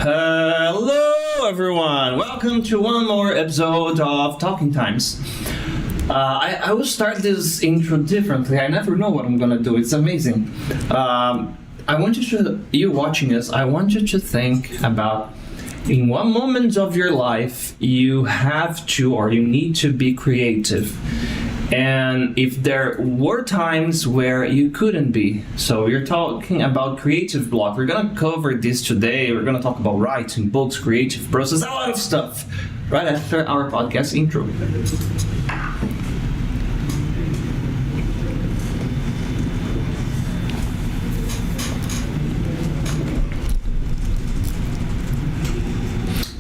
Hello everyone, welcome to one more episode of Talking Times. I will start this intro differently. I never know what I'm gonna do. It's amazing. I want you watching us, I want you to think about in what moment of your life you have to or you need to be creative. And if there were times where you couldn't be. So we're talking about creative block. We're gonna cover this today. We're gonna talk about writing, books, creative process, a lot of stuff right after our podcast intro.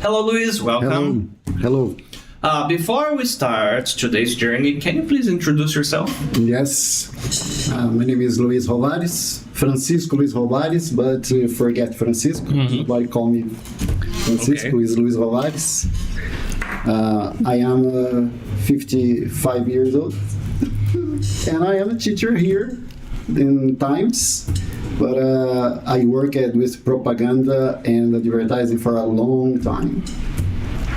Hello, Luiz. Welcome. Hello. Before we start today's journey, can you please introduce yourself? Yes. My name is Luiz Rovaris, Francisco Luiz Rovaris, but forget Francisco. Nobody call me Francisco. Is Luiz Rovaris. I am 55 years old, and I am a teacher here in Times. But I worked with propaganda and advertising for a long time.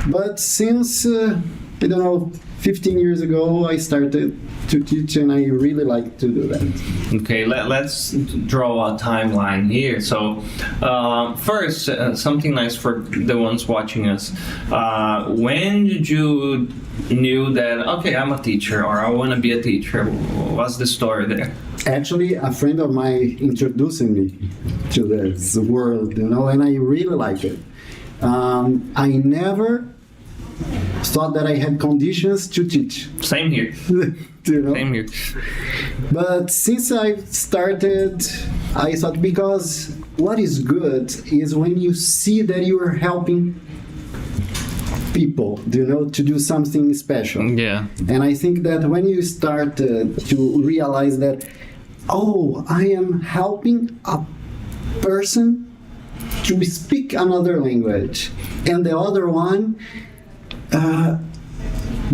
But since, 15 years ago, I started to teach, and I really like to do that. Okay, let's draw a timeline here. So, first, something nice for the ones watching us. When did you knew that, okay, I'm a teacher, or I want to be a teacher? What's the story there? Actually, a friend of mine introducing me to this world, and I really like it. I never thought that I had conditions to teach. Same here. Same here. But since I started, I thought, because what is good is when you see that you are helping people, to do something special. Yeah. And I think that when you start to realize that, I am helping a person to speak another language, and the other one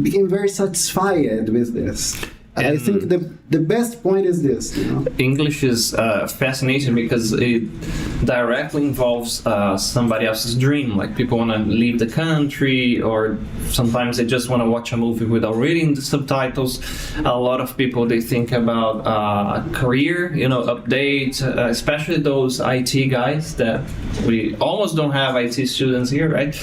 became very satisfied with this. And I think the best point is this. English is fascinating because it directly involves somebody else's dream. Like people want to leave the country, or sometimes they just want to watch a movie without reading the subtitles. A lot of people, they think about a career, update, especially those IT guys that we almost don't have IT students here, right?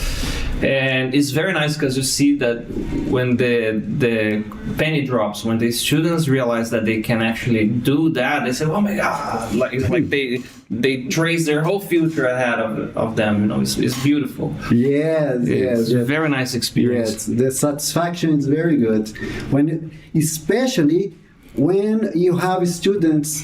And it's very nice because you see that when the penny drops, when the students realize that they can actually do that, they say, "Oh my God!" Like they trace their whole future ahead of them. It's beautiful. Yes. A very nice experience. Yes, the satisfaction is very good. Especially when you have students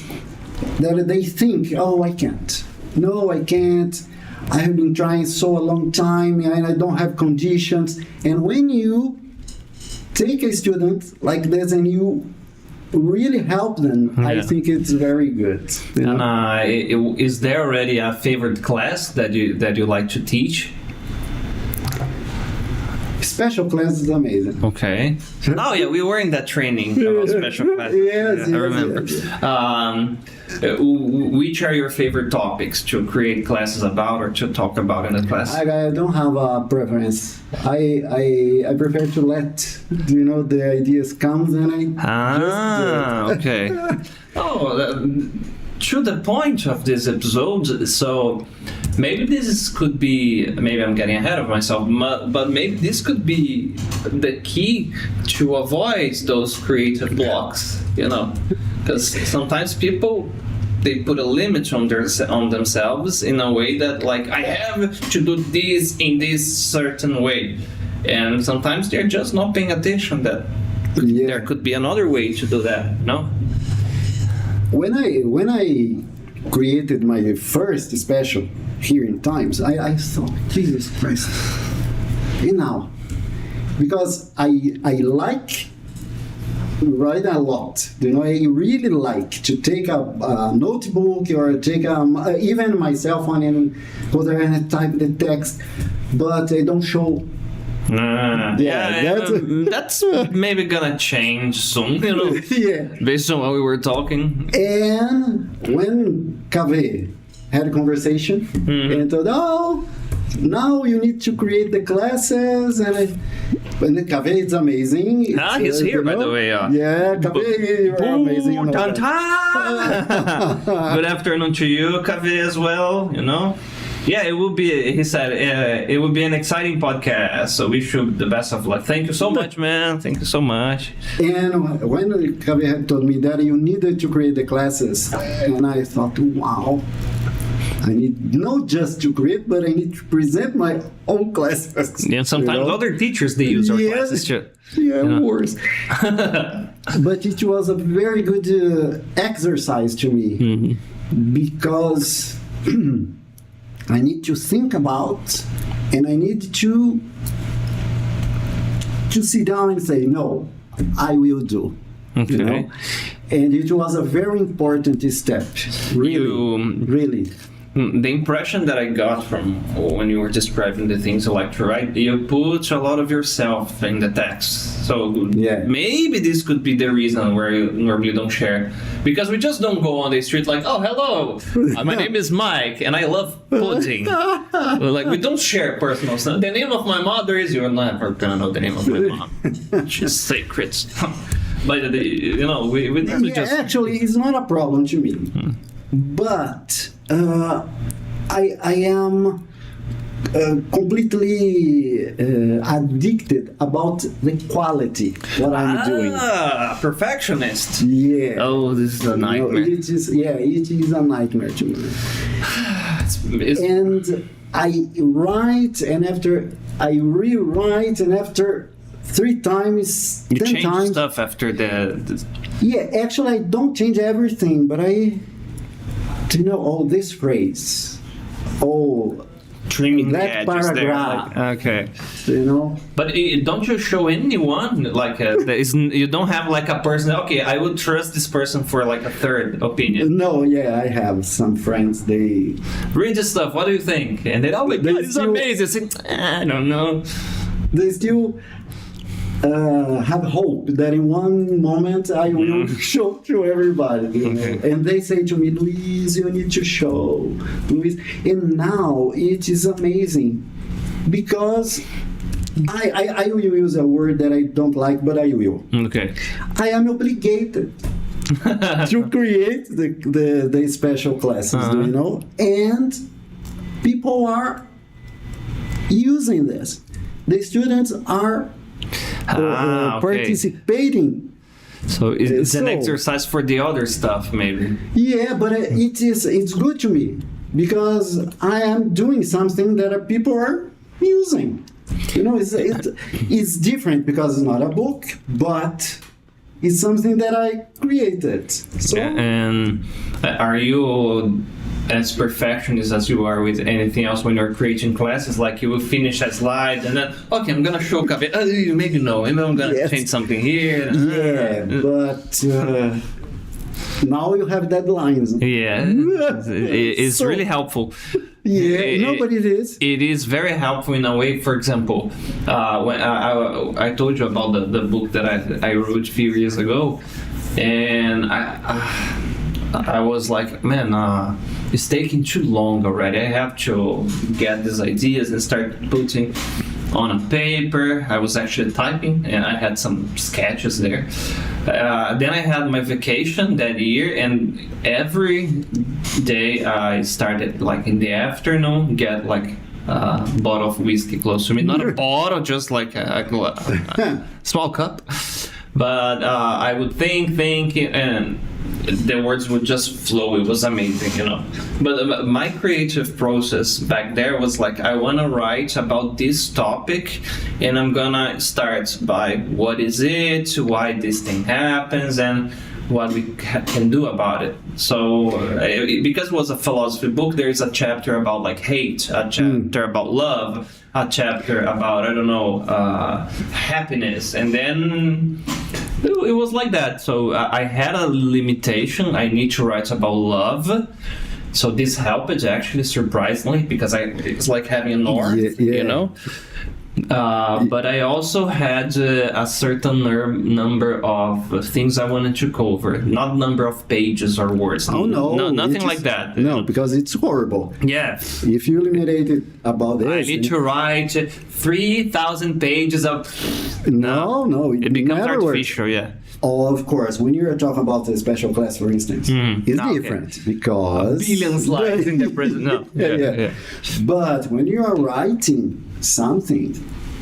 that they think, I can't. No, I can't. I have been trying so a long time and I don't have conditions. And when you take a student like this and you really help them, I think it's very good. And is there already a favorite class that you like to teach? Special class is amazing. Okay. Oh yeah, we were in that training about special class. Yes, I remember. Yes. Which are your favorite topics to create classes about or to talk about in the class? I don't have a preference. I prefer to let the ideas come and I just do it. Okay. To the point of this episode, so maybe maybe I'm getting ahead of myself, but maybe this could be the key to avoid those creative blocks, because sometimes people, they put a limit on themselves in a way that, like, I have to do this in this certain way, and sometimes they're just not paying attention that there could be another way to do that, no? When I created my first special here in Times, I thought, Jesus Christ, because I like write a lot. I really like to take a notebook or take even my cell phone and go there and type the text, but I don't show. That's maybe gonna change soon, based on what we were talking. And when 𝗂𝗍 had a conversation and told, now you need to create the classes, and the 𝗏𝗏 is amazing. He's here, by the way. Yeah, 𝗏𝗏, you're amazing. You know that. Good afternoon to you, 𝗏𝗏, as well. Yeah, it will be. He said it will be an exciting podcast. So wish you the best of luck. Thank you so much, man. Thank you so much. And when 𝗏𝗏 had told me that you needed to create the classes, and I thought, wow, I need not just to create, but I need to present my own classes. Yeah, sometimes other teachers, they use our classes too. Yeah, of course. But it was a very good exercise to me, because I need to think about, and I need to sit down and say, no, I will do. Okay. And it was a very important step. Really. The impression that I got from when you were describing the things you like to write, you put a lot of yourself in the text. So maybe this could be the reason where you normally don't share. Because we just don't go on the street like, oh, hello, my name is Mike, and I love pudding. Like, we don't share personal stuff. The name of my mother is, you're never gonna know the name of my mom. She's sacred. But, we normally just... Actually, it's not a problem to me. But... I am completely addicted about the quality what I'm doing. Perfectionist. Yeah. Oh, this is a nightmare. It is a nightmare to me. And I write, and after I rewrite, and after 3 times, you 10 change times, stuff after the... Yeah, actually, I don't change everything, but this phrase, trimming that paragraph, okay. But don't you show anyone you don't have like a person? Okay, I would trust this person for like a third opinion. No, I have some friends. They read the stuff. What do you think? And they it's amazing. I don't know. They still have hope that in one moment I will show to everybody. And they say to me, Luiz, you need to show. Luiz. And now it is amazing, because I will use a word that I don't like, but I will. Okay. I am obligated to create the special classes, and people are using this. The students are participating. So it's an exercise for the other stuff, maybe. Yeah, but it's good to me, because I am doing something that people are using. It's different because it's not a book, but it's something that I created. So, and are you as perfectionist as you are with anything else when you're creating classes? Like, you will finish a slide and then, okay, I'm gonna show 𝗏𝗏. Maybe no, maybe I'm gonna change something here. Yeah, but now you have deadlines. Yeah, it's really helpful. Yeah, but it is. It is very helpful in a way. For example, when I told you about the book that I wrote a few years ago, and I was like, man, it's taking too long already. I have to get these ideas and start putting on a paper. I was actually typing, and I had some sketches there. Then I had my vacation that year, and every day I started, like, in the afternoon, get like a bottle of whiskey close to me. Not a bottle, just like a small cup. But I would think, and the words would just flow. It was amazing, But my creative process back there was like, I want to write about this topic, and I'm gonna start by what is it, why this thing happens, and what we can do about it. So because it was a philosophy book, there is a chapter about like hate, a chapter about love, a chapter about, happiness, and then it was like that. So I had a limitation. I need to write about love. So this helped actually, surprisingly, because it's like having a north, But I also had a certain number of things I wanted to cover, not number of pages or words. Oh no, nothing like that. No, because it's horrible. Yeah. If you eliminate it about this, I need to write 3,000 pages of. No, it becomes never artificial. works. Yeah. Oh, of course. When you're talking about a special class, for instance, it's different because Billions lines in the present. No. yeah. But when you are writing something,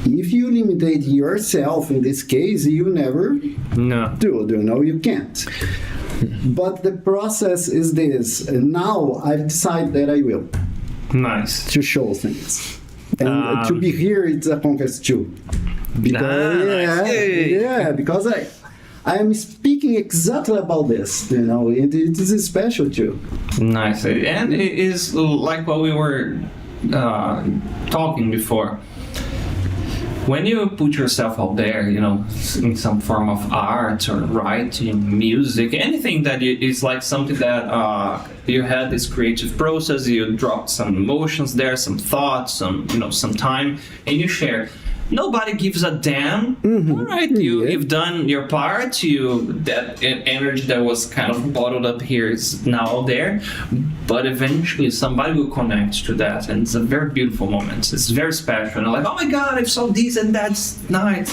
if you limitate yourself in this case, you never do. You can't. But the process is this. Now I've decided that I will. Nice. To show things. And to be here, it's a conquest too. Because, because I am speaking exactly about this, it is special too. Nice. And it is like what we were talking before. When you put yourself out there, in some form of art or writing, music, anything that is like something that you had this creative process, you dropped some emotions there, some thoughts, some time, and you share. Nobody gives a damn. All right, you've done your part. That energy that was kind of bottled up here is now there, but eventually somebody will connect to that, and it's a very beautiful moment. It's very special. And like, oh my God, I saw this and that's nice.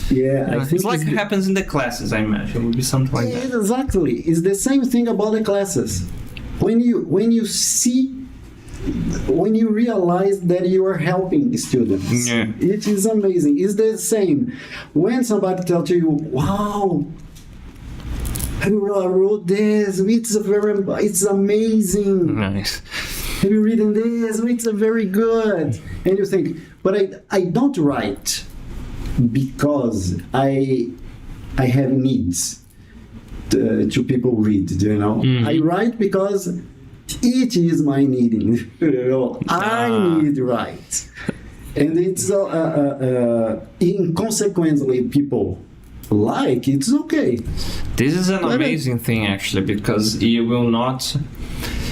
Yeah, I think it's like it happens in the classes. I imagine it would be something like that. Exactly, it's the same thing about the classes. When you see. When you realize that you are helping the students, it is amazing. It's the same. When somebody tells you, wow, I wrote this, it's amazing. Nice. Have you written this? It's very good. And you think, but I don't write because I have needs to people read, I write because it is my needing. I need right, and it's inconsequently people like it's okay. This is an amazing thing actually, because you will not.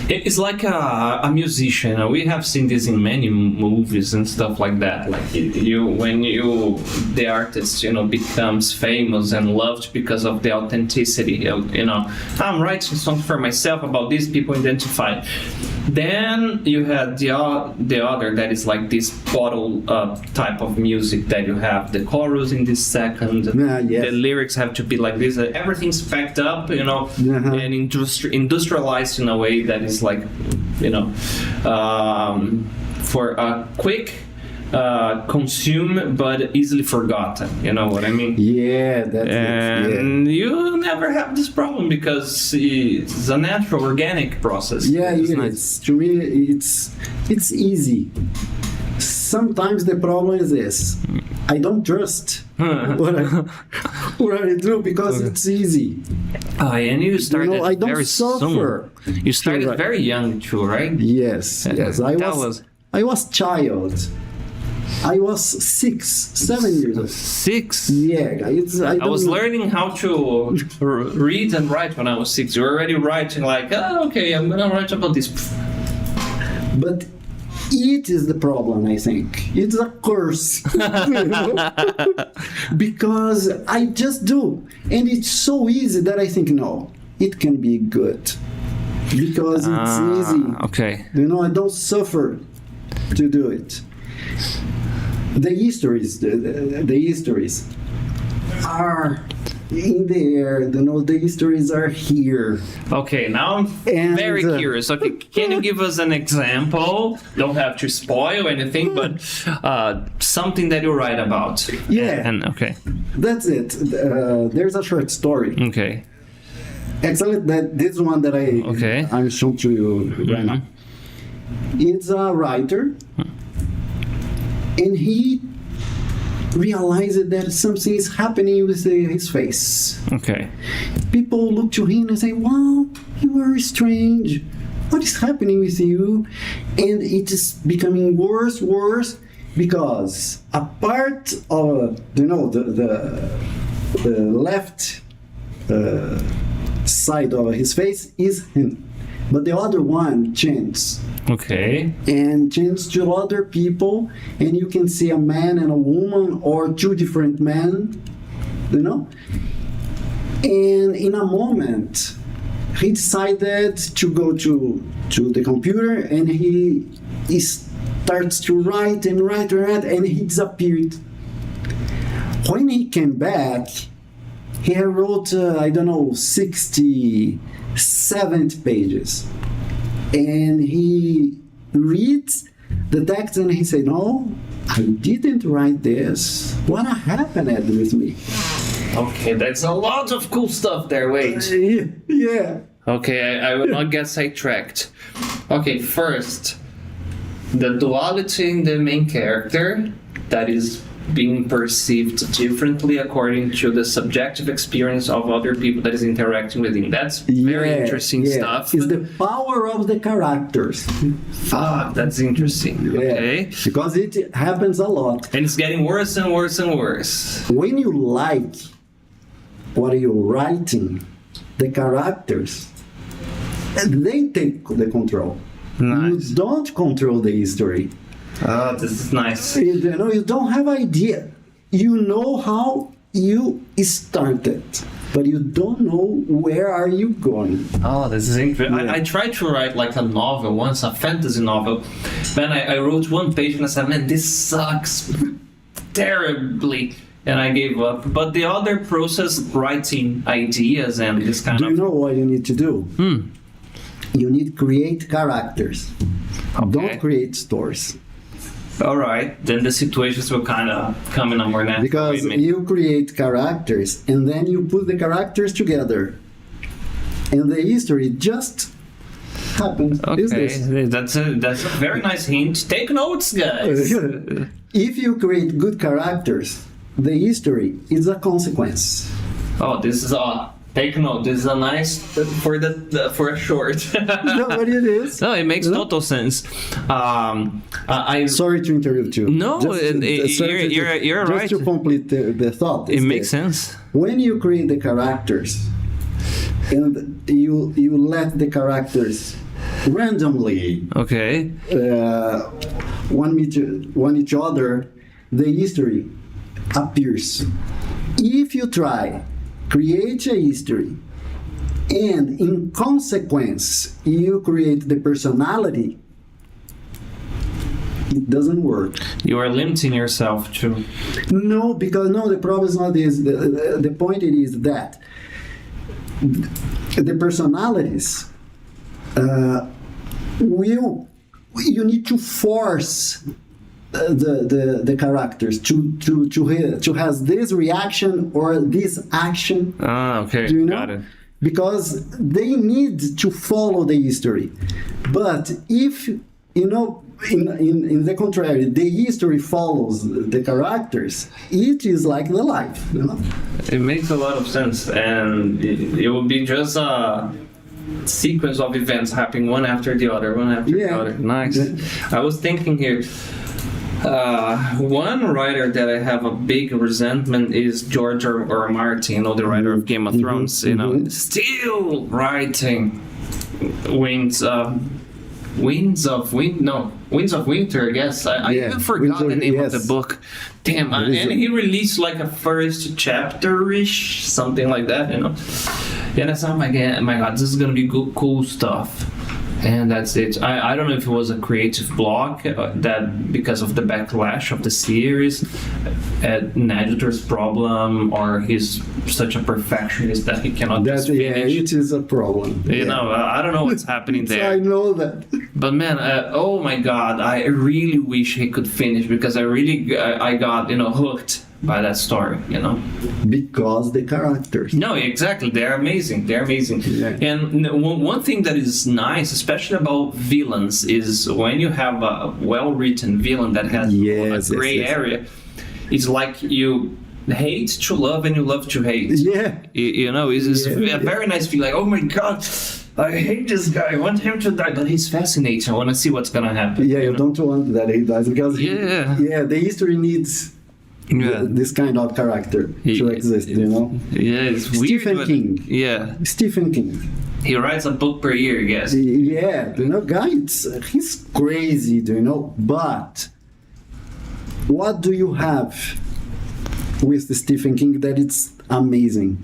It's like a musician. We have seen this in many movies and stuff like that. Like the artist, becomes famous and loved because of the authenticity. I'm writing songs for myself about these people identify. Then you have the other that is like this bottle type of music that you have the chorus in this second. The lyrics have to be like this. Everything's packed up, and industrialized in a way that is like, for a quick consume but easily forgotten. You know what I mean? Yeah, that's it. And you never have this problem because it's a natural, organic process. Yeah, it's to me, it's easy. Sometimes the problem is this: I don't trust what I do because it's easy. And you started I don't very suffer. soon. You started very young too, right? Yes. I was child. I was 7 years old. 6? Yeah, I was learning how to read and write when I was 6. You were already writing like, okay, I'm gonna write about this. But it is the problem, I think. It's a curse. Because I just do. And it's so easy that I think, no, it can be good. Because it's easy. Okay. I don't suffer to do it. The histories are in there. The histories are here. Okay, now I'm very curious. Okay, can you give us an example? Don't have to spoil anything, but something that you write about. Yeah. Okay. That's it. There's a short story. Okay. Excellent. This one that I'm showing to you right now. It's a writer. And he realized that something is happening with his face. Okay. People look to him and say, wow, you are strange. What is happening with you? And it is becoming worse because a part of, the left side of his face is him. But the other one changed. Okay. and change to other people, and you can see a man and a woman or two different men, and in a moment he decided to go to the computer, and he starts to write and he disappeared. When he came back, he wrote 60, 70 pages, and he reads the text and he said, "No, I didn't write this. What happened with me?" Okay, that's a lot of cool stuff there. Wait. Yeah. Okay, I will not get sidetracked. Okay, first, the duality in the main character that is being perceived differently according to the subjective experience of other people that is interacting with him. That's very interesting stuff. It's the power of the characters. Fuck, that's interesting. Okay. Because it happens a lot. And it's getting worse and worse and worse. When you like what you're writing, the characters, they take the control. Nice. You don't control the history. Oh, this is nice. You don't have idea. You know how you started, but you don't know where are you going. Oh, this is interesting. Yeah. I tried to write like a novel once, a fantasy novel. Then I wrote one page and I said, man, this sucks terribly. And I gave up. But the other process, writing ideas and this kind Do you know what you need to do? You need to create characters. Okay. Don't create stories. All right, then the situations will kind of come in a more natural Because way. you create characters and then you put the characters together. And the history just happens. Okay, that's a very nice hint. Take notes, guys. If you create good characters, the history is a consequence. Oh, this is take note. This is a nice for for a short. No, but it is. No, it makes total sense. Sorry to interrupt you. No, you're right. Just to complete the thought. It makes sense. When you create the characters and you let the characters randomly Okay. one each other, the history appears. If you try create a history and in consequence you create the personality, it doesn't work. You are limiting yourself to. No, because the problem is not this. The point is that the personalities you need to force the characters to has this reaction or this action. Okay, Do you know? got it. Because they need to follow the history. But if in the contrary, the history follows the characters, it is like the life. It makes a lot of sense, and it will be just a sequence of events happening one after the other, the other. Nice. I was thinking here. One writer that I have a big resentment is George R. Martin, the writer of Game of Thrones. Still writing Winds of Winter. I guess I even forgot the name of the book. Damn, and he released like a first chapter-ish, something like that. And I thought, my God, this is gonna be cool stuff. And that's it. I don't know if it was a creative block that because of the backlash of the series, an editor's problem, or he's such a perfectionist that he cannot just finish. Yeah, it is a problem. I don't know what's happening there. I know that. But man, oh my God, I really wish he could finish because I got hooked by that story, Because the characters. No, exactly. They're amazing. Yeah. And one thing that is nice, especially about villains, is when you have a well-written villain that has a gray area, it's like you hate to love and you love to hate. Yeah. It's a very nice feeling. Like, oh my God, I hate this guy. I want him to die, but he's fascinating. I want to see what's going to happen. Yeah, you don't want that he dies because the history needs this kind of character to exist, Yeah, it's Stephen weird. King. Yeah. Stephen King. He writes a book per year, I guess. Yeah, guy, he's crazy, But what do you have with the Stephen King that it's amazing?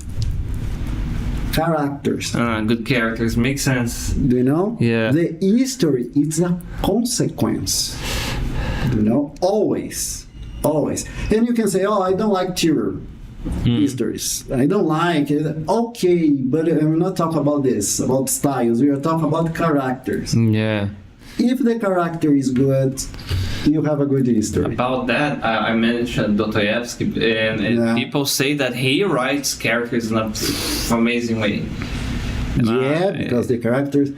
Characters. Good characters, makes sense. Yeah. The history, it's a consequence. Always. And you can say, oh, I don't like terror histories. I don't like it. Okay, but we're not talking about this, about styles. We are talking about characters. Yeah. If the character is good, you have a good history. About that, I mentioned Dostoevsky, and people say that he writes characters in an amazing way. Because the characters,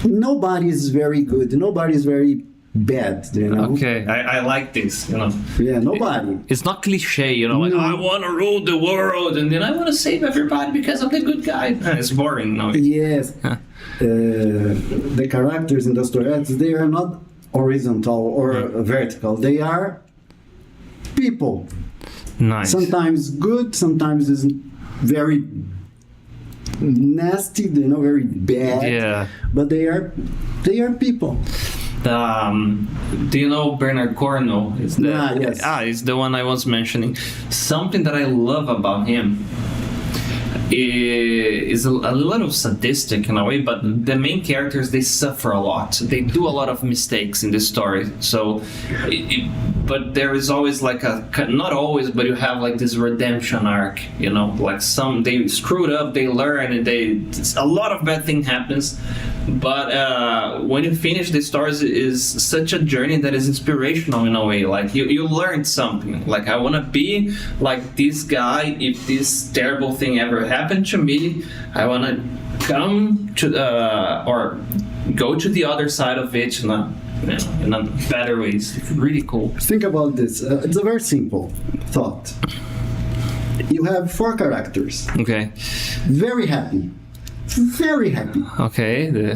nobody is very good, nobody is very bad, Okay, I like this, Yeah, nobody. It's not cliche, like, I want to rule the world, and then I want to save everybody because I'm the good guy. It's boring, no? Yes. The characters in Dostoevsky, they are not horizontal or vertical. They are people. Nice. Sometimes good, sometimes is very nasty, very bad. Yeah. But they are people. Do you know Bernard Cornwell? Yes. It's the one I was mentioning. Something that I love about him is a little sadistic in a way, but the main characters, they suffer a lot. They do a lot of mistakes in the story. So, but there is always like not always, but you have like this redemption arc, like they screwed up, they learn, and a lot of bad thing happens. But when you finish the stories, is such a journey that is inspirational in a way. Like you learned something. Like I want to be like this guy. If this terrible thing ever happened to me, I want to come to or go to the other side of it in a better way. It's really cool. Think about this. It's a very simple thought. You have 4 characters. Okay. Very happy. Very happy. Okay, the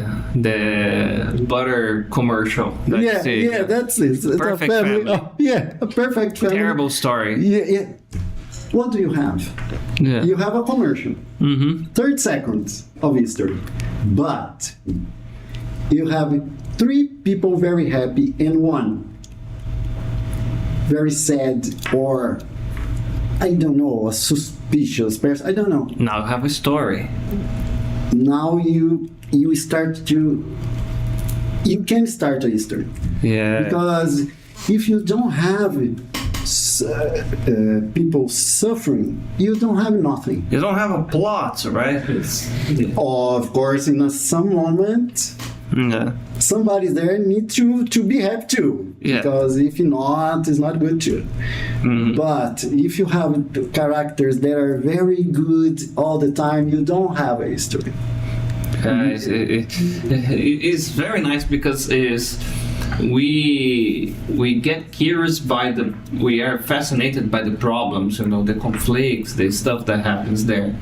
butter commercial. That's it. It's perfect a family. family. A perfect family. Terrible story. Yeah. What do you have? Yeah. You have a commercial. 30 seconds of history. But you have 3 people very happy and 1 very sad, or I don't know, a suspicious person. I don't know. Now you have a story. Now you can start a history. Yeah. Because if you don't have people suffering, you don't have nothing. You don't have a plot, right? Of course, in some moment, somebody there needs to be happy too. Yeah. Because if not, it's not good too. But if you have characters that are very good all the time, you don't have a history. It's very nice because we get curious we are fascinated by the problems, the conflicts, the stuff that happens there,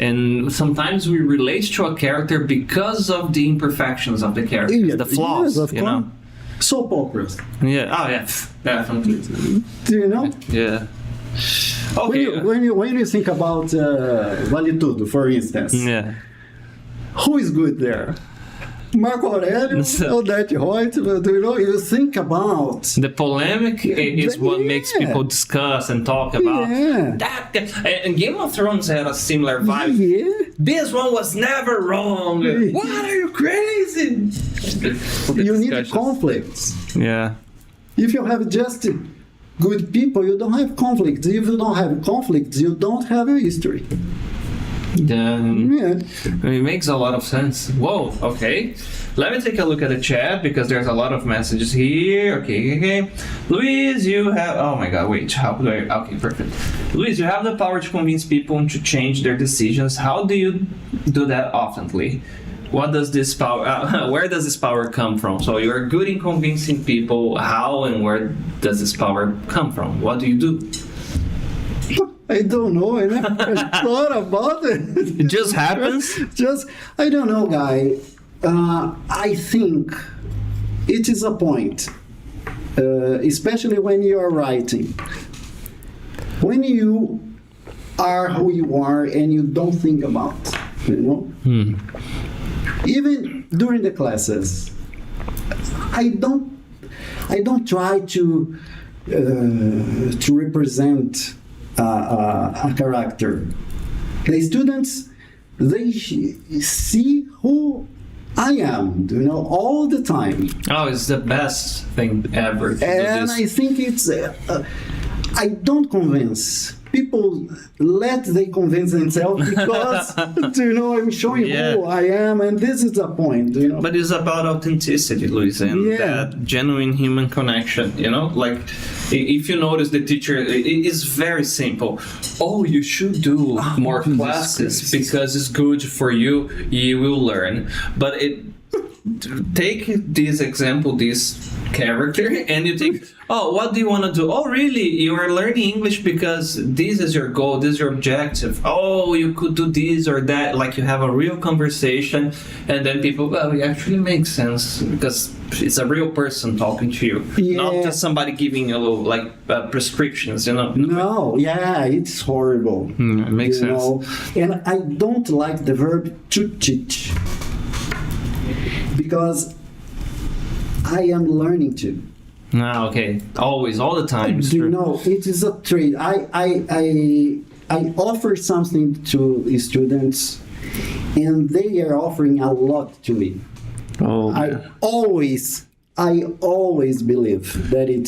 and sometimes we relate to a character because of the imperfections of the character, the flaws, Soap operas. Yeah. Oh yeah, definitely. Do you know? Yeah. Okay. When you think about Vale Tudo, for instance, who is good there? Marco Aurélio, Odete Reutemann, you think about... The polemic is what makes people discuss and talk about. That. And Game of Thrones had a similar vibe. This one was never wrong. What, are you crazy? You need conflicts. Yeah. If you have just good people, you don't have conflicts. If you don't have conflicts, you don't have a history. It makes a lot of sense. Whoa, okay. Let me take a look at the chat because there's a lot of messages here. Okay. Luiz, you have... Oh my god, wait. How do I... Okay, perfect. Luiz, you have the power to convince people to change their decisions. How do you do that oftenly? What does this power... where does this power come from? So you're good in convincing people. How and where does this power come from? What do you do? I don't know. I never thought about it. It just happens? I don't know, guy. I think it is a point, especially when you are writing. When you are who you are and you don't think about, you know? Even during the classes, I don't try to represent a character. The students, they see who I am, you know, all the time. Oh, it's the best thing ever to do And this. I think it's, I don't convince. People they convince themselves because, you know, I'm showing who I am, and this is the point, you know. But it's about authenticity, Luis, and that genuine human connection, you know? Like, if you notice the teacher, it is very simple. Oh, you should do more classes because it's good for you, you will learn. But take this example, this character, and you think, oh, what do you want to do? Oh, really? You are learning English because this is your goal, this is your objective. Oh, you could do this or that. Like, you have a real conversation, and then people, well, it actually makes sense because it's a real person talking to you, not just somebody giving you like prescriptions, you know. No, it's horrible. It makes sense. Know? And I don't like the verb to teach, because I am learning to. Okay. Always, all the time. Do you know, it is a trade. I offer something to students, and they are offering a lot to me. Oh, I always believe that it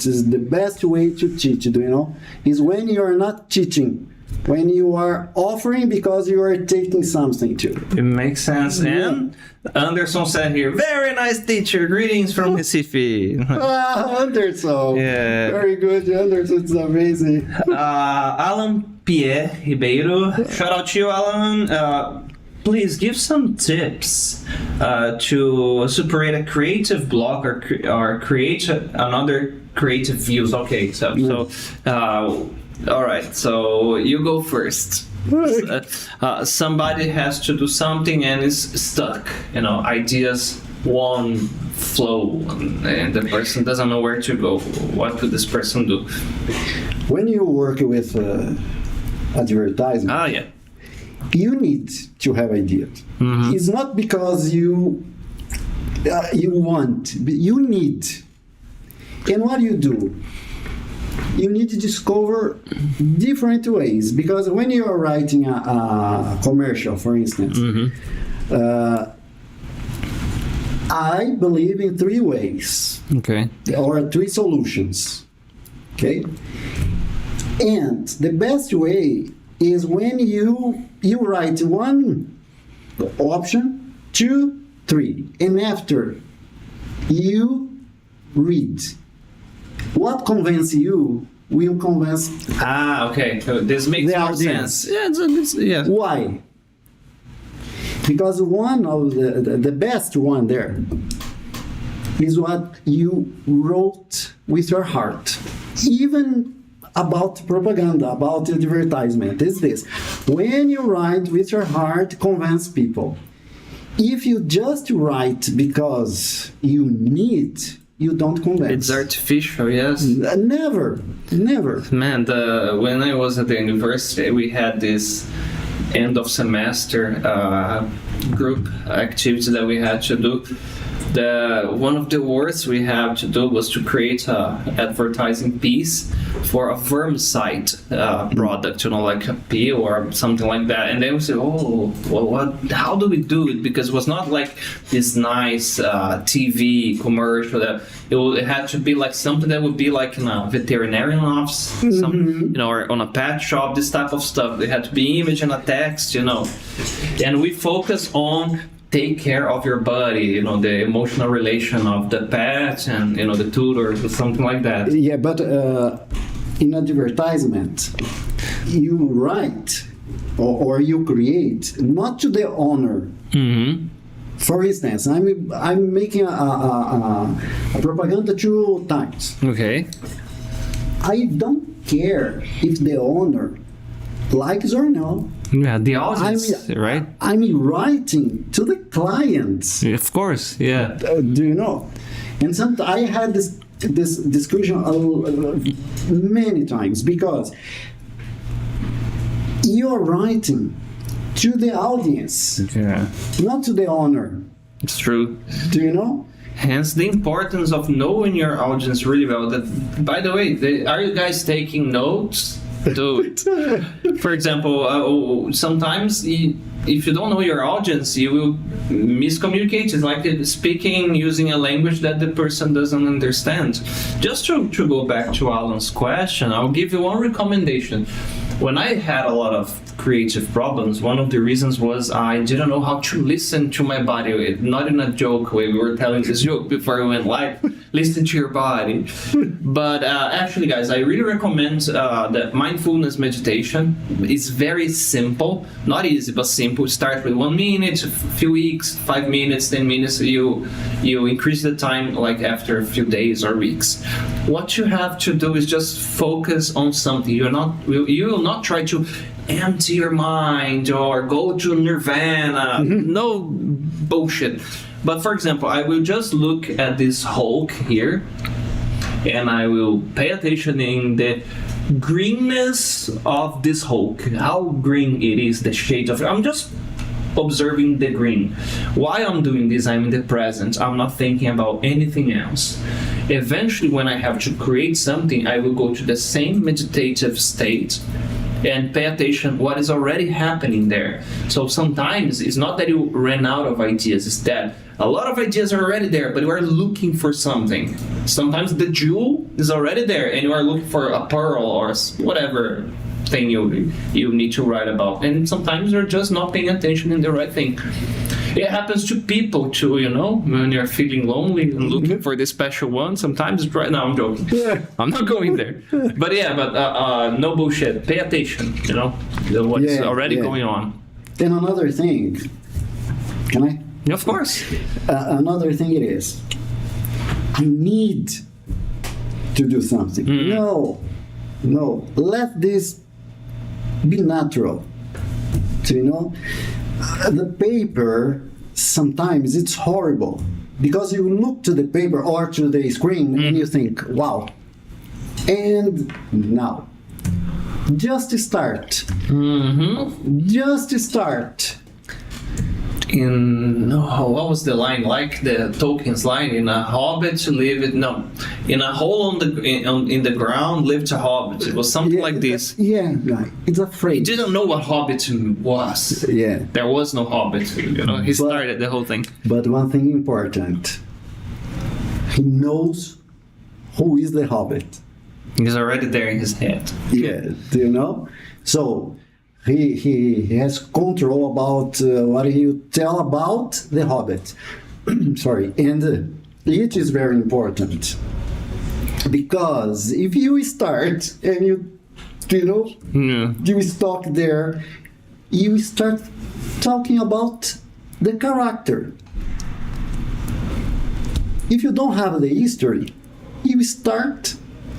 is the best way to teach, do you know, is when you are not teaching, when you are offering because you are taking something too. It makes sense. And Anderson said here, very nice teacher, greetings from Recife. Anderson. Yeah. Very good, Anderson. It's amazing. 𝗧𝗹𝗶𝗺𝗃, shout out to you, Alan. Please give some tips to separate a creative block or create another creative views. Okay, so all right, so you go first. Somebody has to do something and is stuck, you know, ideas won't flow, and the person doesn't know where to go. What could this person do? When you work with advertising, you need to have ideas. It's not because you want, but you need. And what do? You need to discover different ways, because when you are writing a commercial, for instance, I believe in 3 ways. Okay. Or 3 solutions. Okay? And the best way is when you write 1 option, 2, 3, and after you read. What convinces you will convince. Okay. So this makes more sense. Yeah. Why? Because one of the best one there is what you wrote with your heart. Even about propaganda, about advertisement, is this. When you write with your heart, convince people. If you just write because you need, you don't convince. It's artificial, yes. Never. Man, when I was at the university, we had this end of semester group activity that we had to do. One of the worst we have to do was to create an advertising piece for a vermicide product, you know, like a pill or something like that. And then we said, how do we do it? Because it was not like this nice TV commercial. It had to be like something that would be like in a veterinarian office, you know, or on a pet shop, this type of stuff. They had to be image and a text, you know. And we focus on take care of your body, you know, the emotional relation of the pet and, you know, the tutor or something like that. Yeah, but in advertisement, you write or you create not to the owner. For instance, I'm making a propaganda 2 times. Okay. I don't care if the owner likes or no. Yeah, the audience, right? I'm writing to the clients. Of course, yeah. Do you know? And sometimes I had this discussion many times, because you're writing to the audience, Yeah, not to the owner. it's true. Do you know? Hence the importance of knowing your audience really well. That, by the way, are you guys taking notes? Do it. For example, sometimes if you don't know your audience, you will miscommunicate. It's like speaking using a language that the person doesn't understand. Just to go back to Alan's question, I'll give you one recommendation. When I had a lot of creative problems, one of the reasons was I didn't know how to listen to my body. Not in a joke way. We were telling this joke before we went live. Listen to your body. But actually, guys, I really recommend that mindfulness meditation. It's very simple. Not easy, but simple. Start with 1 minute, a few weeks, 5 minutes, 10 minutes. You increase the time like after a few days or weeks. What you have to do is just focus on something. You will not try to empty your mind or go to nirvana. No bullshit. But for example, I will just look at this Hulk here and I will pay attention in the greenness of this Hulk. How green it is, the shade of it. I'm just observing the green. While I'm doing this, I'm in the present. I'm not thinking about anything else. Eventually, when I have to create something, I will go to the same meditative state and pay attention what is already happening there. So sometimes it's not that you ran out of ideas, it's that a lot of ideas are already there, but you are looking for something. Sometimes the jewel is already there and you are looking for a pearl or whatever thing you need to write about. And sometimes you're just not paying attention in the right thing. It happens to people too, you know, when you're feeling lonely and looking for the special one. Sometimes it's right now, I'm joking. I'm not going there. But no bullshit. Pay attention, you know, what's already going on. And another thing, can I? Of course. Another thing it is, I need to do something. No, let this be natural. So, you know, the paper, sometimes it's horrible because you look to the paper or to the screen and you think, wow. And now, just start. Just start. What was the line? Like the Tolkien's line, in a hobbit live it. No, in a hole in the ground lived a hobbit. It was something like this. It's a phrase. He didn't know what hobbit was. There was no hobbit. You know, he started the whole thing. But one thing important, he knows who is the hobbit. He's already there in his head. Do you know? So he has control about what he tell about the hobbit. Sorry, and it is very important because if you start and you stop there, you start talking about the character. If you don't have the history, you start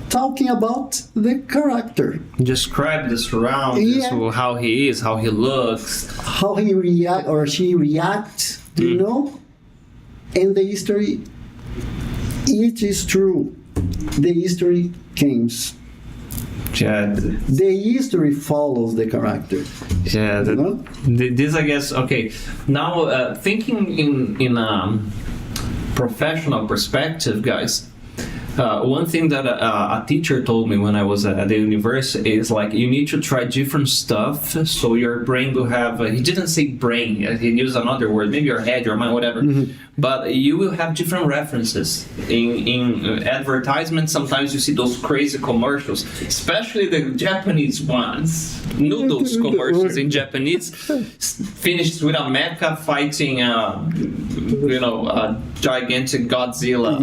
talking about the character. Describe the surroundings, how he is, how he looks, how he react or she reacts, you know? And the history, it is true. The history comes. The history follows the character. This I guess, okay. Now, thinking in a professional perspective, guys, one thing that a teacher told me when I was at the university is like, you need to try different stuff so your brain will have, he didn't say brain, he used another word, maybe your head, your mind, whatever, but you will have different references. In advertisements, sometimes you see those crazy commercials, especially the Japanese ones, noodles commercials in Japanese, finished with a mecha fighting a gigantic Godzilla.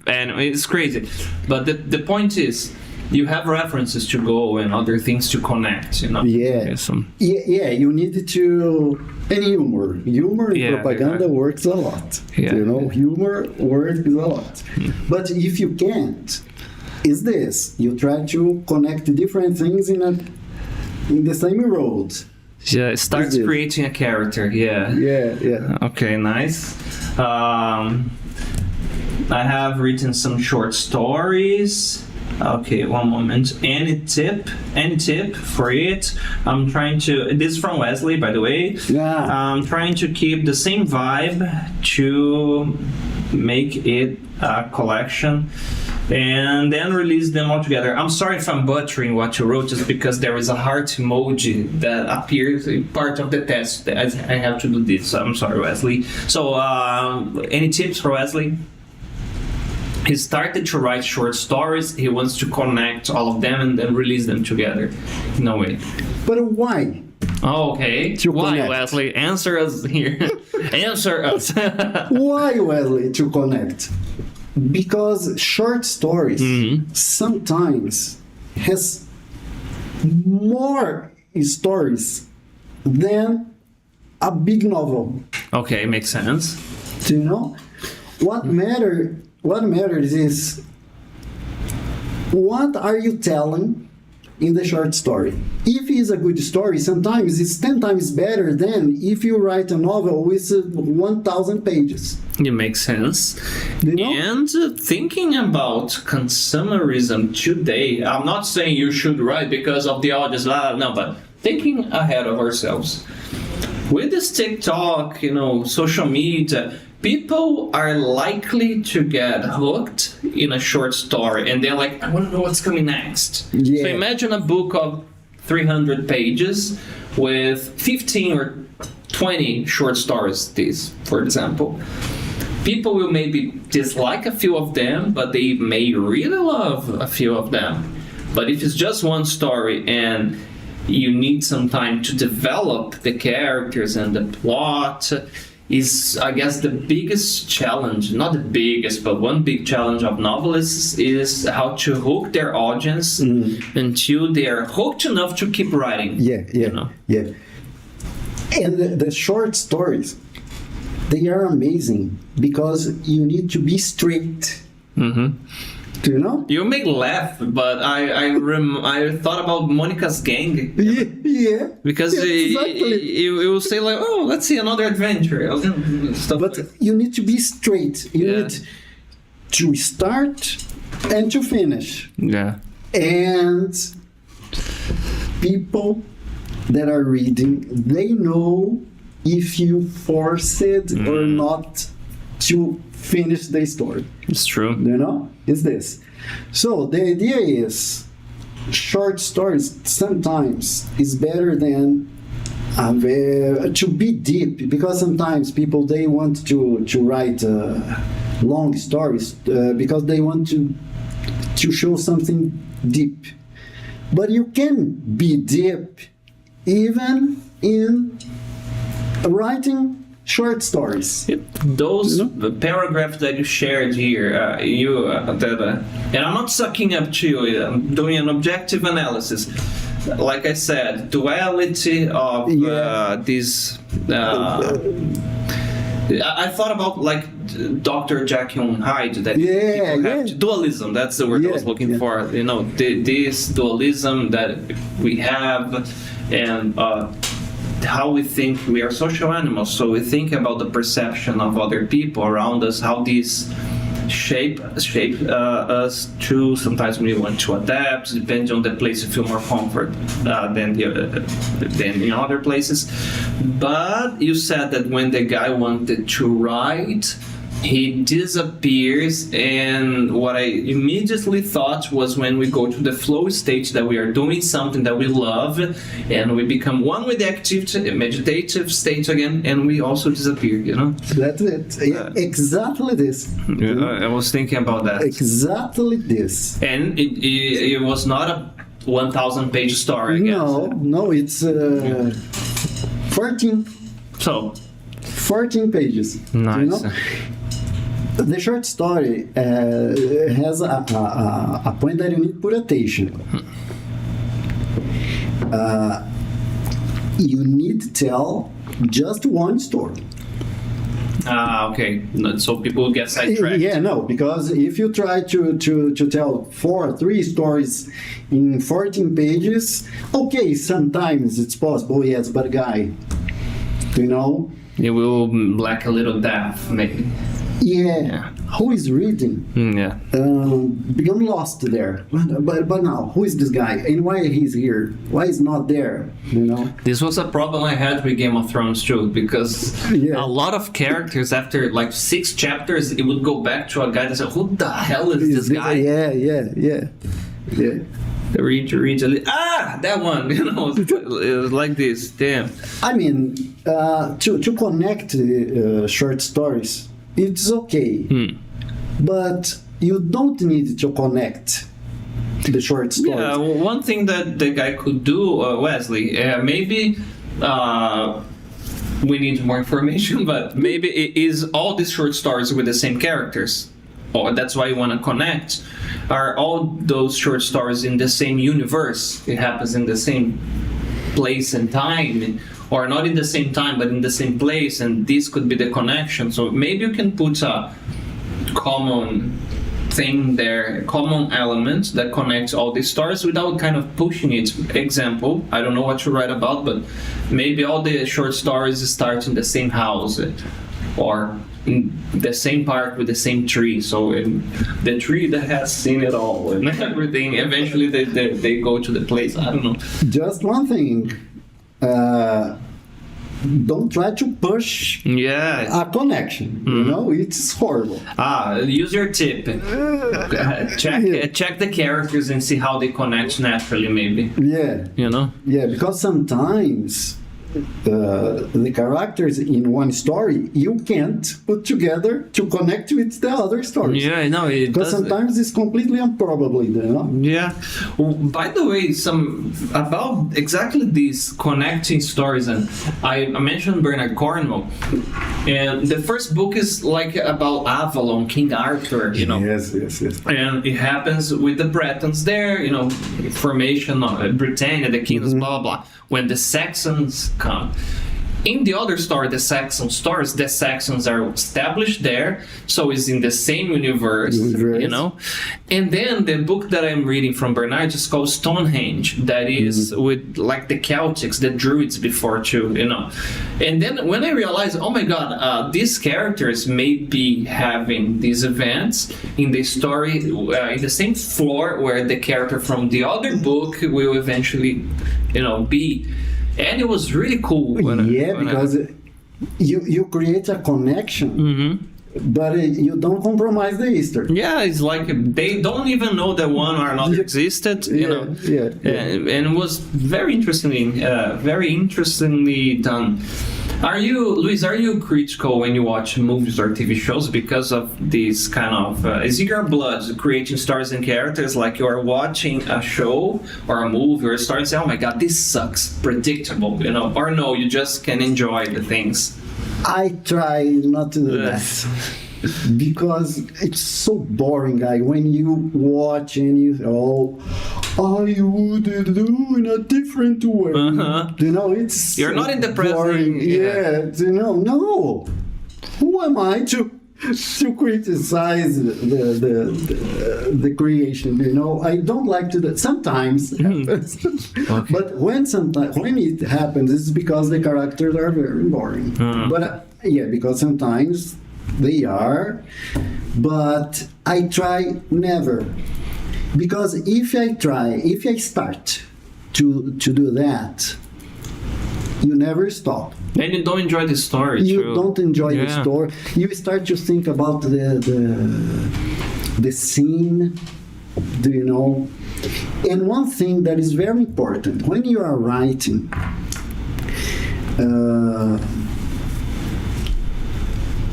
And it's crazy. But the point is, you have references to go and other things to connect, you know? You need to... And humor. Humor in propaganda works a lot. Humor works a lot. But if you can't, is this. You try to connect different things in the same road. It starts creating a character, Okay, nice. I have written some short stories. Okay, one moment. Any tip for it? I'm trying to. This is from Wesley, by the way. Yeah. I'm trying to keep the same vibe to make it a collection and then release them all together. I'm sorry if I'm butchering what you wrote, just because there is a heart emoji that appears in part of the test. I have to do this. So I'm sorry, Wesley. So, any tips for Wesley? He started to write short stories. He wants to connect all of them and then release them together. No way. But why? Oh, okay. To why, connect. Wesley? Answer us here. Answer us. Why, Wesley, to connect? Because short stories sometimes has more stories than a big novel. Okay, makes sense. Do you know? What matters is, what are you telling in the short story? If it's a good story, sometimes it's 10 times better than if you write a novel with 1,000 pages. It makes sense. You know? And thinking about consumerism today, I'm not saying you should write because of the audience, no, but thinking ahead of ourselves. With this TikTok, social media, people are likely to get hooked in a short story and they're like, I want to know what's coming next. Yeah. So imagine a book of 300 pages with 15 or 20 short stories, these, for example. People will maybe dislike a few of them, but they may really love a few of them. But if it's just one story and you need some time to develop the characters and the plot, is, I guess, the biggest challenge, not the biggest, but one big challenge of novelists is how to hook their audience until they are hooked enough to keep writing. Yeah. And the short stories, they are amazing because you need to be strict. Do you know? You may laugh, but I thought about Monica's Gang. Yeah. Because exactly. you will say like, oh, let's see another adventure. Stuff But like you need to be straight. You need to start and to finish. Yeah. And people that are reading, they know if you force it or not to finish the story. It's true. You know? It's this. So the idea is, short stories sometimes is better than to be deep, because sometimes people, they want to write long stories because they want to show something deep. But you can be deep even in writing short stories. Those paragraphs that you shared here, and I'm not sucking up to you, I'm doing an objective analysis. Like I said, duality of these. I thought about like Dr. Jekyll Hyde, that people have dualism. That's the word I was looking for. This dualism that we have, and how we think. We are social animals, so we think about the perception of other people around us, how these shape us to. Sometimes we want to adapt, depending on the place you feel more comfort than in other places. But you said that when the guy wanted to write, he disappears, and what I immediately thought was, when we go to the flow state, that we are doing something that we love, and we become one with the active meditative state again, and we also disappear, That's it. Exactly this. I was thinking about that. Exactly this. And it was not a 1,000-page story, I guess. No, it's 14. So 14 pages. Nice. The short story has a point that you need to put attention. You need to tell just one story. Okay. So people get sidetracked. Yeah, no, because if you try to tell 3 stories in 14 pages, okay, sometimes it's possible, yes, but guy, it will lack a little depth, maybe. Yeah. who is reading become lost there. But now, who is this guy? And why he's here? Why he's not there? This was a problem I had with Game of Thrones too, because a lot of characters, after like 6 chapters, it would go back to a guy that said, who the hell is this guy? Yeah. Read that one, it was like this. Damn. I mean, to connect short stories, it's okay, but you don't need to connect the short stories. Yeah, one thing that the guy could do, Wesley, maybe we need more information, but maybe it is all these short stories with the same characters. Or that's why you want to connect. Are all those short stories in the same universe? It happens in the same place and time, or not in the same time, but in the same place, and this could be the connection. So maybe you can put a common thing there, a common element that connects all these stories without kind of pushing it. Example, I don't know what to write about, but maybe all the short stories start in the same house, or in the same park with the same tree. So the tree that has seen it all and everything, eventually they go to the place. I don't know. Just one thing. Don't try to push a connection. It's horrible. Use your tip. Check the characters and see how they connect naturally, maybe. Yeah, because sometimes the characters in one story you can't put together to connect with the other stories. Because sometimes it's completely improbable. By the way, about exactly these connecting stories, and I mentioned Bernard Cornwell, and the first book is like about Avalon, King Arthur. Yes. And it happens with the Bretons there. Formation of Britannia, the kingdoms, blah blah. When the Saxons come. In the other story, the Saxon stories, the Saxons are established there, so it's in the same universe. And then the book that I'm reading from Bernard is called Stonehenge, that is with like the Celtics, the Druids before too, And then when I realized, oh my God, these characters may be having these events in the story, in the same floor where the character from the other book will eventually, be. And it was really cool. Because you create a connection, but you don't compromise the history. Yeah, it's like they don't even know that one or another existed. And it was very interestingly done. Luis, are you critical when you watch movies or TV shows because of this kind of... is it your blood creating stories and characters, like you are watching a show or a movie or a story and say, oh my God, this sucks, predictable, or no, you just can enjoy the things? I try not to do that. Because it's so boring, guy. When you watch and you I would do in a different way. It's you're not in the present. No. Who am I to criticize the creation? I don't like to do that. Sometimes, but when it happens, it's because the characters are very boring. But because sometimes they are, but I try never, because if I start to do that, you never stop. And you don't enjoy the story. You don't enjoy the story. You start to think about the scene. And one thing that is very important when you are writing.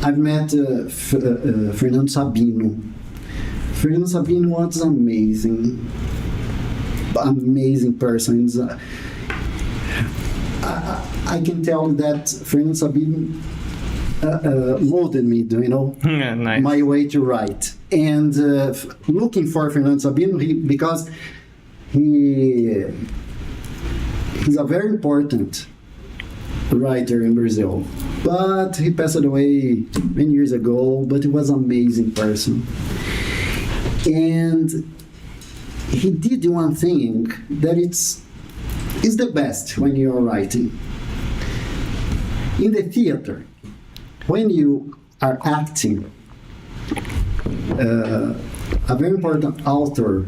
I've met Fernando Sabino. Fernando Sabino was amazing person. I can tell that Fernando Sabino molded me, nice. My way to write. And looking for Fernando Sabino, because he's a very important writer in Brazil, but he passed away many years ago. But he was an amazing person, and he did one thing that is the best when you are writing. In the theater, when you are acting, a very important author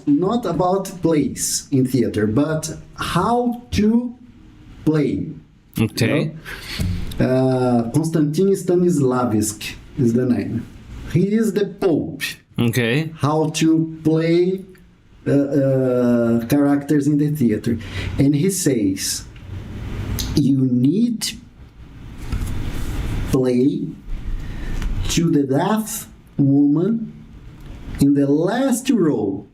not about plays in theater, but how to play. Okay. Konstantin Stanislavski is the name. He is the Pope. Okay. How to play characters in the theater. And he says, you need to play to the deaf woman in the last row.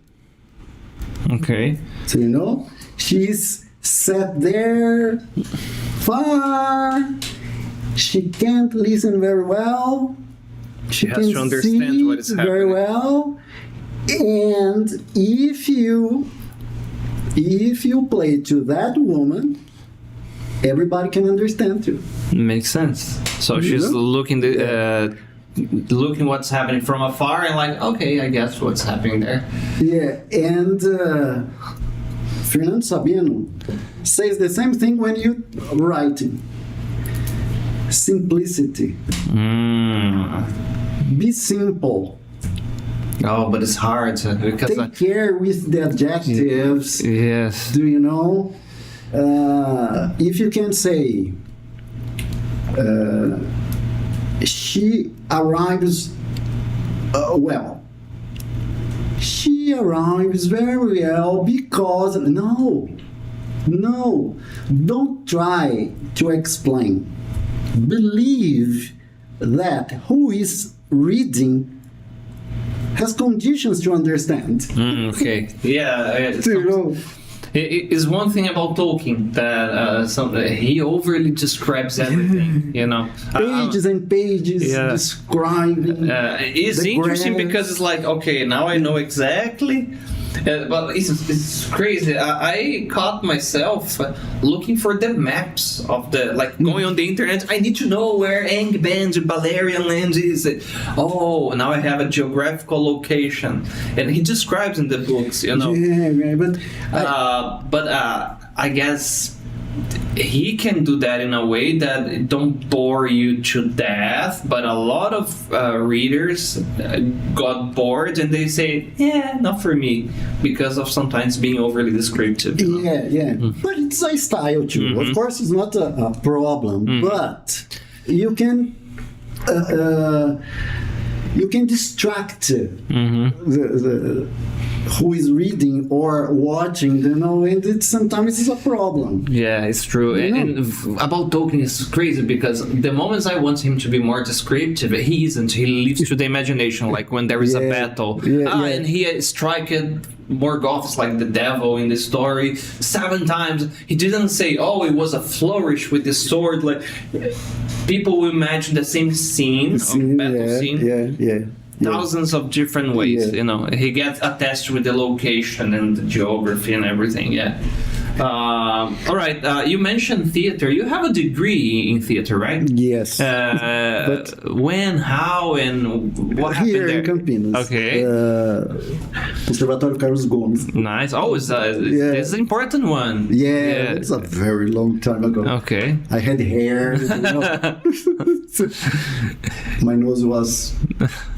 Okay. So, you know, she's sat there far. She can't listen very well. She has to understand what is happening. Very well. And if you play to that woman, everybody can understand too. Makes sense. So she's looking what's happening from afar and like, okay, I guess what's happening there. Yeah, and Fernando Sabino says the same thing when you write. Simplicity. Be simple. Oh, but it's hard because take care with the adjectives. Yes. Do you know? If you can say, she arrives well. She arrives very well because no, don't try to explain. Believe that who is reading has conditions to understand. Okay. Yeah. You know? It's one thing about Tolkien that he overly describes everything, you know. Pages and pages describing. It's interesting because it's like, okay, now I know exactly. But it's crazy. I caught myself looking for the maps of going on the internet. I need to know where Angband, Balerian land is. Oh, now I have a geographical location, and he describes in the books, you know. Yeah, but I guess he can do that in a way that it don't bore you to death, but a lot of readers got bored and they say, yeah, not for me, because of sometimes being overly descriptive. You know? Yeah. But it's a style too. Of course, it's not a problem, but you can distract who is reading or watching, you know, and sometimes it's a problem. Yeah, it's true. And about Tolkien, it's crazy because the moments I want him to be more descriptive, he isn't. He leaves to the imagination, like when there is a battle. And he strikes Morgoth's like the devil in the story 7 times. He didn't say, oh, it was a flourish with the sword. Like, people will imagine the same scene, battle scene. Yeah. Thousands of different ways, you know. He gets attached with the location and the geography and everything, all right, you mentioned theater. You have a degree in theater, right? Yes. But when, how, and what happened here there? In Campinas. Okay. Conservatório Carlos Gomes. Nice. Oh, it's an important one. Yeah, it's a very long time ago. Okay. I had hair, you know. My nose was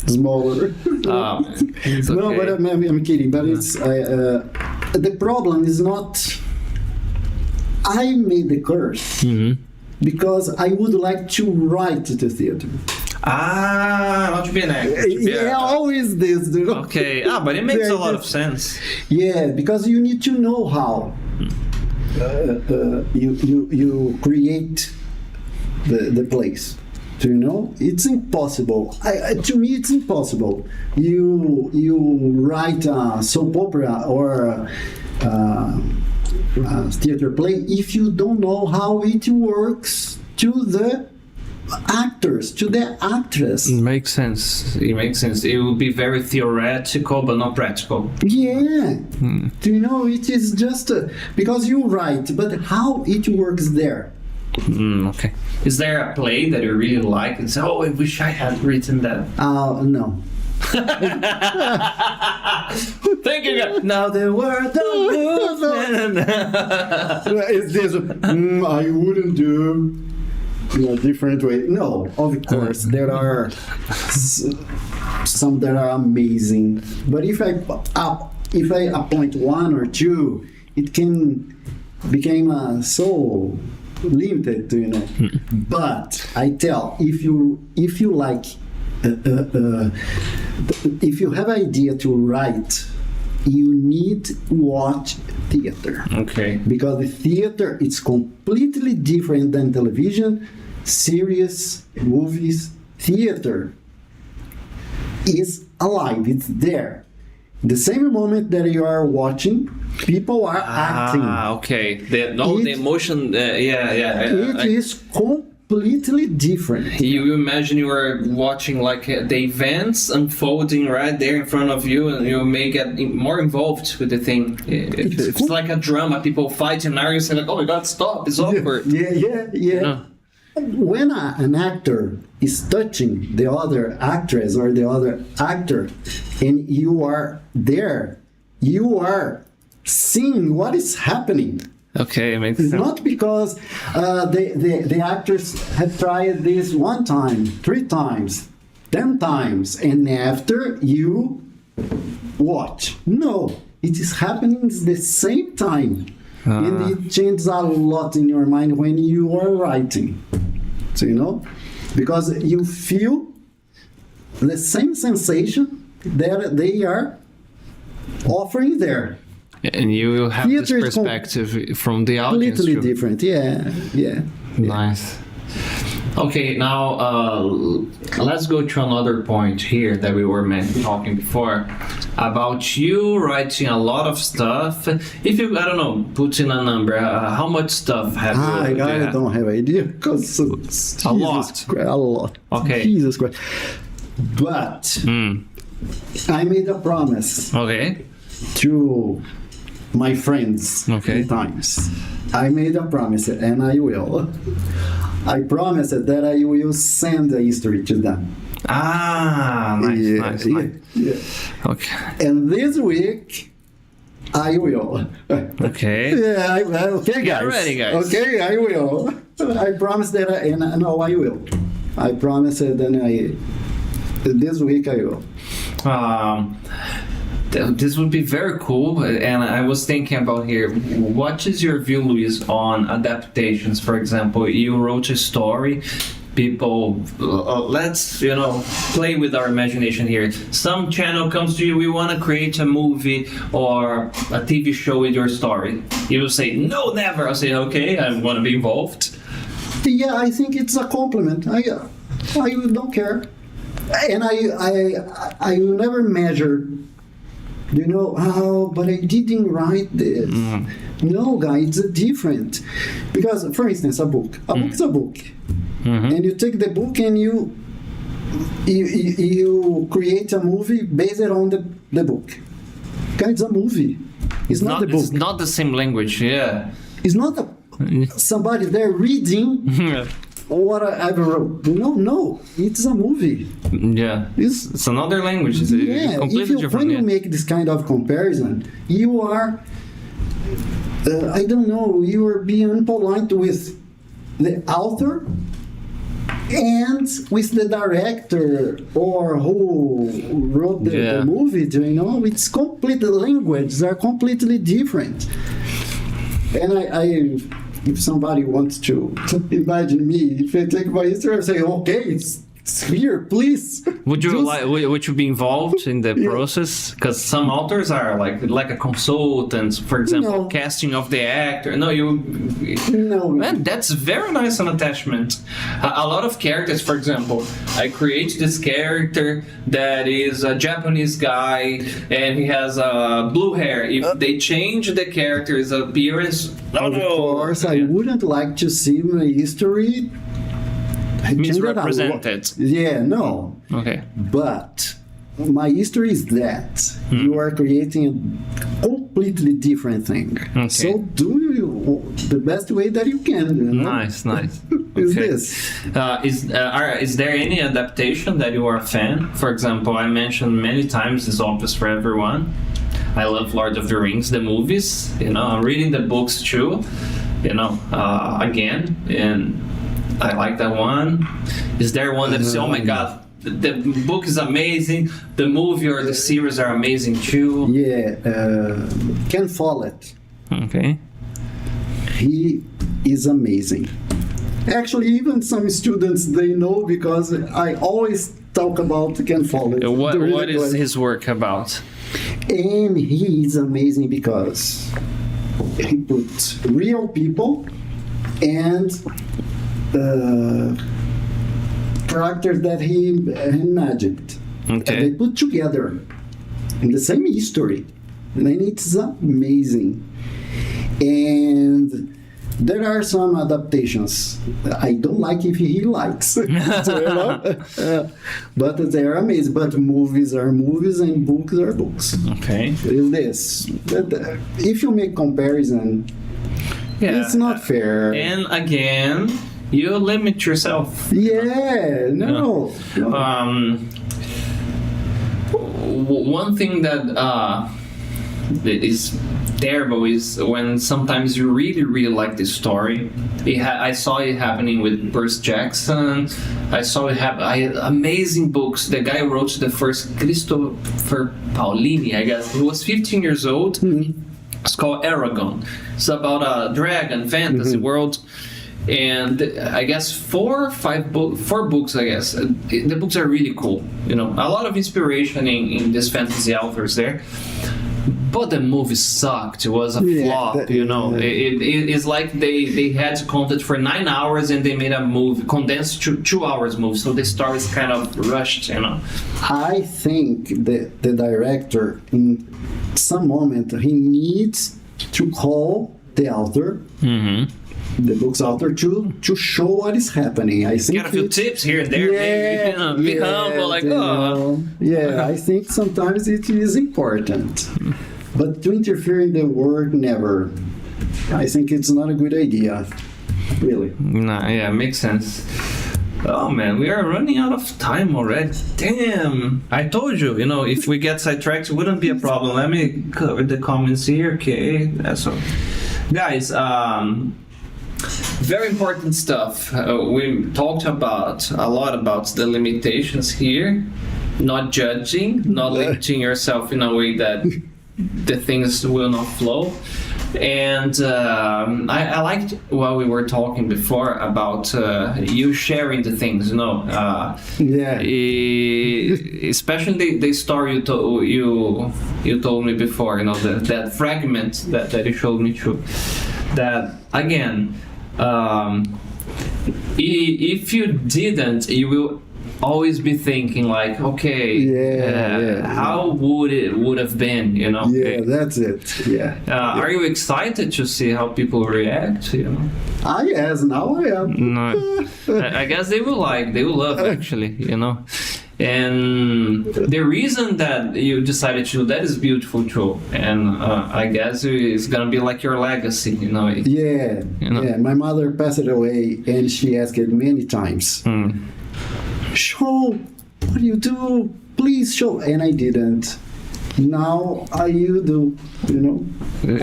smaller. It's okay. No, but I'm kidding. But it's the problem is not. I made the course because I would like to write the theater. Not to be an actor. Always this. You know? Okay. But it makes a lot of sense. Yeah, because you need to know how you create the place. Do you know? It's impossible. To me, it's impossible. You write a soap opera or theater play if you don't know how it works to the actors, to the actress. It makes sense. It will be very theoretical but not practical. Yeah. Do you know, it is just because you write, but how it works there. Okay. Is there a play that you really like and say, oh, I wish I had written that? No. Thank you, God. Now the word It's this. I wouldn't do. in a different way. No, of course, there are some that are amazing. But if I appoint one or two, it can become so limited, you know. But I tell, if you like, if you have idea to write, you need to watch theater. Okay. Because the theater is completely different than television, series, movies. Theater is alive. It's there. The same moment that you are watching, people are acting. Okay. The emotion. It is completely different. You imagine you are watching like the events unfolding right there in front of you, and you may get more involved with the thing. It's like a drama. People fight, and now you say like, "Oh my God, stop! It's awkward." Yeah. When an actor is touching the other actress or the other actor, and you are there, you are seeing what is happening. Okay, it makes It's sense. not because the actors have tried this 1 time, 3 times, 10 times, and after you watch. No, it is happening at the same time. And it changes a lot in your mind when you are writing. So, you know, because you feel the same sensation that they are offering there. And you will have this Theater is perspective from the audience. Completely too. different. Yeah. Nice. Okay, now let's go to another point here that we were talking before about you writing a lot of stuff. If you, I don't know, put in a number, how much stuff have you? I don't have idea because A lot. A lot. Okay. Jesus Christ. But I made a promise Okay. to my friends Okay. times. I made a promise, and I will. I promised that I will send the history to them. Nice. Yeah. Okay. And this week, I will. Okay. Yeah, okay, guys. Get ready, guys. Okay, I will. I promise that, I will. I promise that this week I will. This would be very cool, and I was thinking about here, what is your view, Luis, on adaptations? For example, you wrote a story, people, let's, play with our imagination here. Some channel comes to you, we want to create a movie or a TV show with your story. You will say, no, never. I'll say, okay, I want to be involved. Yeah, I think it's a compliment. I don't care. And I will never measure, but I didn't write this. No, guys, it's different. Because, for instance, a book. A book is a book. And you take the book and you create a movie based on the book. Guys, it's a movie. It's not the book. It's not the same language, yeah. It's not somebody there reading what I wrote. No, it's a movie. Yeah, it's another language. It's completely different. When you make this kind of comparison, you are, you are being impolite with the author and with the director or who wrote the movie. It's complete. The languages are completely different. And if somebody wants to imagine me, if I take my history, I say, okay, it's here, please. Would you be involved in the process? Because some authors are like a consultant, for example, casting of the actor. No. Man, that's very nice an attachment. A lot of characters, for example, I create this character that is a Japanese guy and he has blue hair. If they change the character's appearance, of course, I wouldn't like to see my history misrepresented. Yeah, no. Okay. But my history is that you are creating a completely different thing. Okay. So do the best way that you can. Nice. Is Okay. this? Is there any adaptation that you are a fan? For example, I mentioned many times, it's obvious for everyone, I love Lord of the Rings, the movies. I'm reading the books too. Again, and I like that one. Is there one that you say, oh my god, the book is amazing, the movie or the series are amazing too? Yeah, Ken Follett. Okay. He is amazing. Actually, even some students, they know because I always talk about Ken Follett. What is his work about? And he is amazing because he put real people and characters that he imagined. Okay. They put together in the same history. And it's amazing. And there are some adaptations. I don't like if he likes. But they're amazing. But movies are movies and books are books. Okay. Is this. But if you make comparison, it's not fair. And again, you limit yourself. Yeah, no. One thing that is terrible is when sometimes you really like the story. I saw it happening with Percy Jackson. I saw it happen. Amazing books. The guy who wrote the first Christopher Paolini, I guess. He was 15 years old. Mm-hmm. It's called Aragon. It's about a dragon fantasy world. And I guess four books, I guess. The books are really cool. You know, a lot of inspiration in these fantasy authors there. But the movie sucked. It was a flop, you know. It's like they had to count it for 9 hours and they made a movie, condensed to 2 hours movie. So the story is kind of rushed, you know. I think the director, in some moment, he needs to call the author, the book's author, to show what is happening. I think get a few tips here and there, maybe, you know, be humble, like, I think sometimes it is important. But to interfere in the work, never. I think it's not a good idea, really. Nah, yeah, makes sense. Oh man, we are running out of time already. Damn! I told you, you know, if we get sidetracked, it wouldn't be a problem. Let me cover the comments here, okay? That's all. Guys, very important stuff. We talked a lot about the limitations here. Not judging, not limiting yourself in a way that the things will not flow. And I liked what we were talking before about you sharing the things, you know. Especially the story you told me before, you know, that fragment that you showed me too. That again, if you didn't, you will always be thinking like, okay, how would have been, you know? Yeah, that's it. Are you excited to see how people react, you know? Yes, now I am. No, I guess they will love actually, you know. And the reason that you decided to do that is beautiful too, and I guess it's gonna be like your legacy, you know. Yeah. My mother passed away, and she asked it many times. Show, what do you do? Please show. And I didn't. Now you do, you know.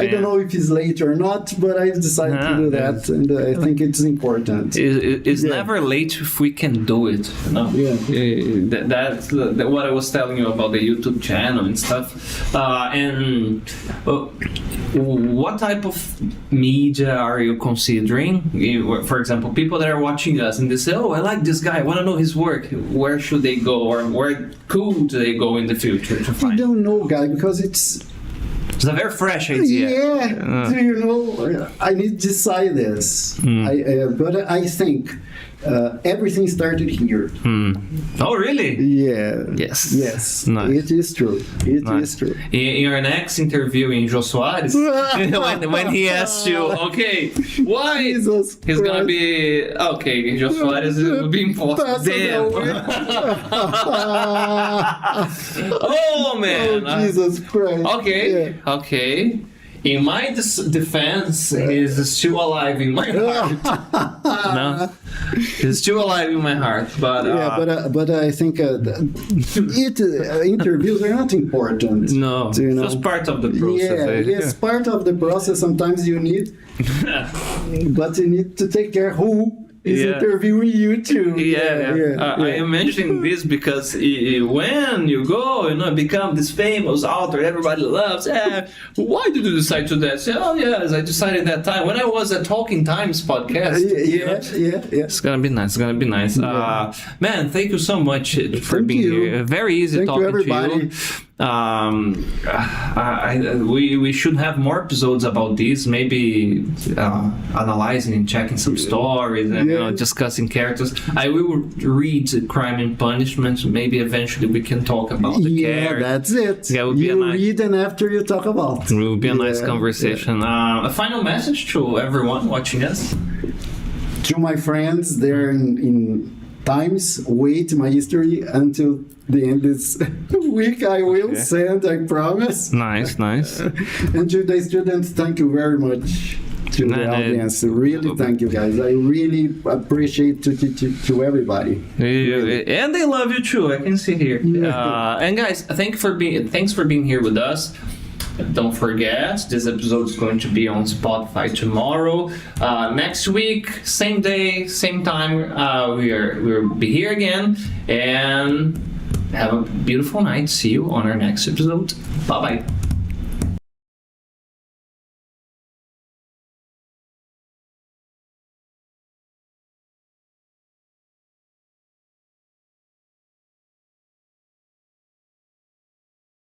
I don't know if it's late or not, but I decided to do that, and I think it's important. It's never late if we can do it, you know? That's what I was telling you about the YouTube channel and stuff. And what type of media are you considering? For example, people that are watching us and they say, oh, I like this guy, I want to know his work. Where should they go, or where could they go in the future to find? I don't know, guy, because it's a very fresh idea. Do you know? I need to decide this. But I think everything started here. Oh, really? Yeah. Yes. Nice. It is true. It is true. In your next interview in 𝗀𝗧𝗶𝗺𝗀, when he asks you, okay, why he's gonna be okay? 𝗀𝗧𝗶𝗺𝗀 will be important. Damn. Oh man. Oh, Jesus Christ. Okay. In my defense, he's still alive in my heart. No, he's still alive in my heart. But but I think interviews are not important. No, you know? Just part of the process. Yes, part of the process. Sometimes you need, but you need to take care who is interviewing you too. I am mentioning this because when you go, become this famous author everybody loves, why did you decide to that? Say, I decided that time when I was at Talking Times podcast. It's gonna be nice. Man, thank you so much for being here. Very easy talking to you. We should have more episodes about this, maybe analyzing and checking some stories and discussing characters. I will read Crime and Punishment. Maybe eventually we can talk about the characters. That's it. Yeah, it would be a nice, read and after you talk about. It will be a nice conversation. A final message to everyone watching us. To my friends there in Times, wait my history until the end of this week. I will send, I promise. Nice. And to the students, thank you very much. To the audience, really thank you guys. I really appreciate to everybody. And they love you too. I can see here. And guys, thanks for being here with us. Don't forget, this episode is going to be on Spotify tomorrow. Next week, same day, same time, we'll be here again. And have a beautiful night. See you on our next episode. Bye-bye.